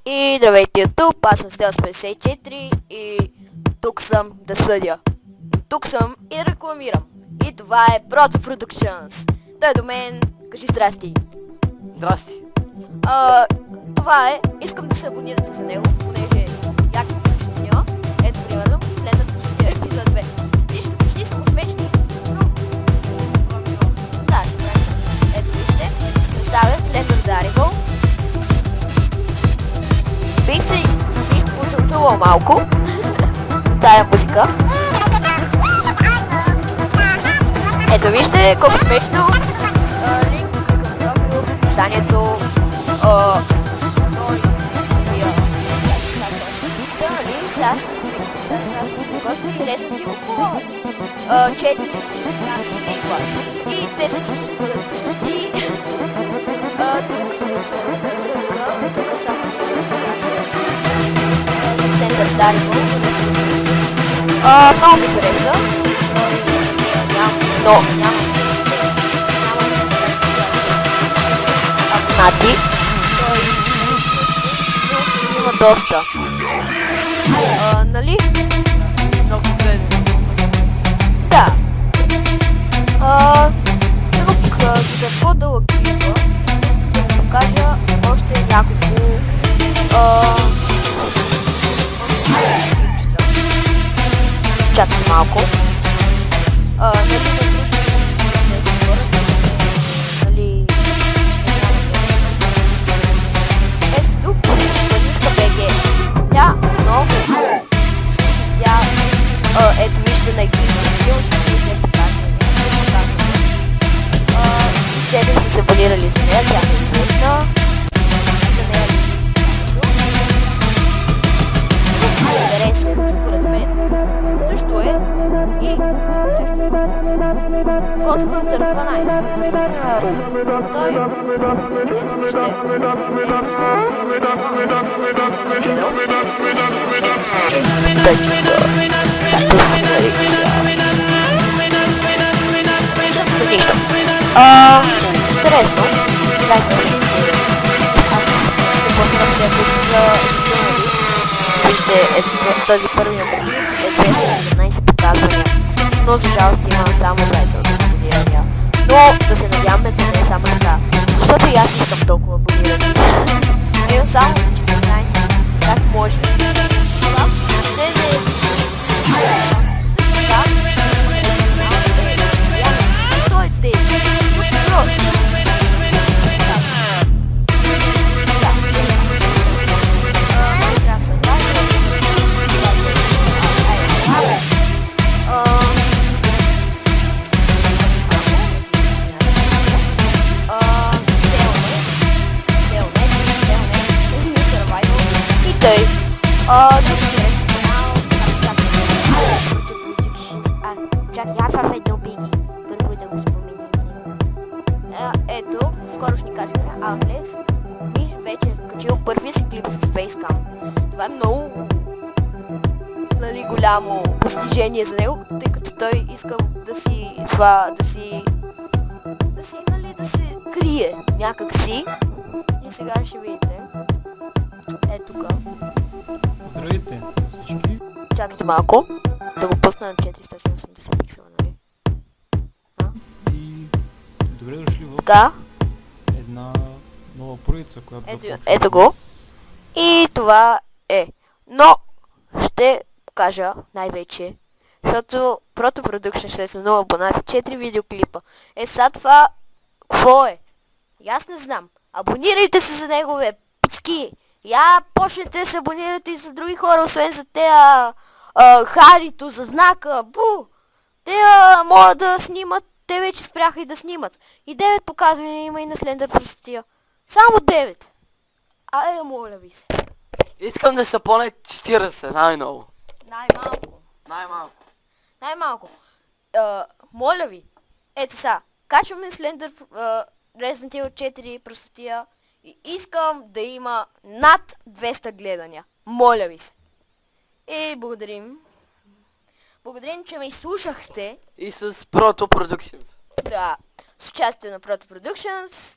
И здравейте YouTube, аз съм Стелс54 и тук съм да съдя. Тук съм и рекламирам. И това е Proto Productions. Той е до мен, кажи здрасти. Здрасти. Това е, искам да се абонирате за него, понеже яки включи снима. Ето примерно, следната посетия епизод 2. Всички почти са му смешни, но... Да, ето вижте, представя Slender Daribel. Бих потанцувал малко тая музика. Ето вижте колко смешно. Линк към профил в описанието. Линк с Господи Resident Evil 4 и те също ще бъдат посети. Тук се трънка, тук е само Slender Daribel. Много ми хареса. Няма абонати. Той има доста. Нали? Много гледам. Да. Друг, за да е по-дълъг клипа, да покажа още няколко чакайте малко. Нали, ето тук, Ванишка БГ. Тя много тя, ето вижте на екипите, ще си не показваме. Седем са се абонирали за нея, тя е известна. За нея интересен, според мен. Също е и God Hunter 12. Той, ето вижте, интересно. Аз не платирам да вижте, този първи клип е 217 показвания, но за жалост има само 28 абонирания. Но да се надяваме да не е само така, защото и аз искам толкова абонирани. Имам само 14, как може? Това не е... Той е тежи, просто. Чакай, аз в едно биги. Първо да го споменим. Ето, скоро ще ни каже Outless. Виж, вече е качил първия си клип с Facecam. Това е много голямо постижение за него, тъй като той иска да се крие някак си. И сега ще видите. Ето тук. Здравейте всички. Чакайте малко, да го пусна на 480 пиксела, нали? И добре дошли в една нова поредица, която започва. Ето го. И това е. Но ще покажа най-вече, защото Proto Production ще са нова абонати, 4 видеоклипа. Сега това какво е? И аз не знам. Абонирайте се за негове, пички! Я почнете да се абонирате и за други хора, освен за тея Харито, за знака, Тея могат да снимат, те вече спряха и да снимат. И 9 показвания има и на Slender Простия. Само 9. Моля ви се. Искам да са поне 40, най-ново. Най-малко. Моля ви. Ето сега, качваме Slender Resident Evil 4 Простотия и искам да има над 200 гледания. Моля ви се. И благодарим. Благодарим, че ме изслушахте. И с Proto Productions. Да. С участие на Proto Productions.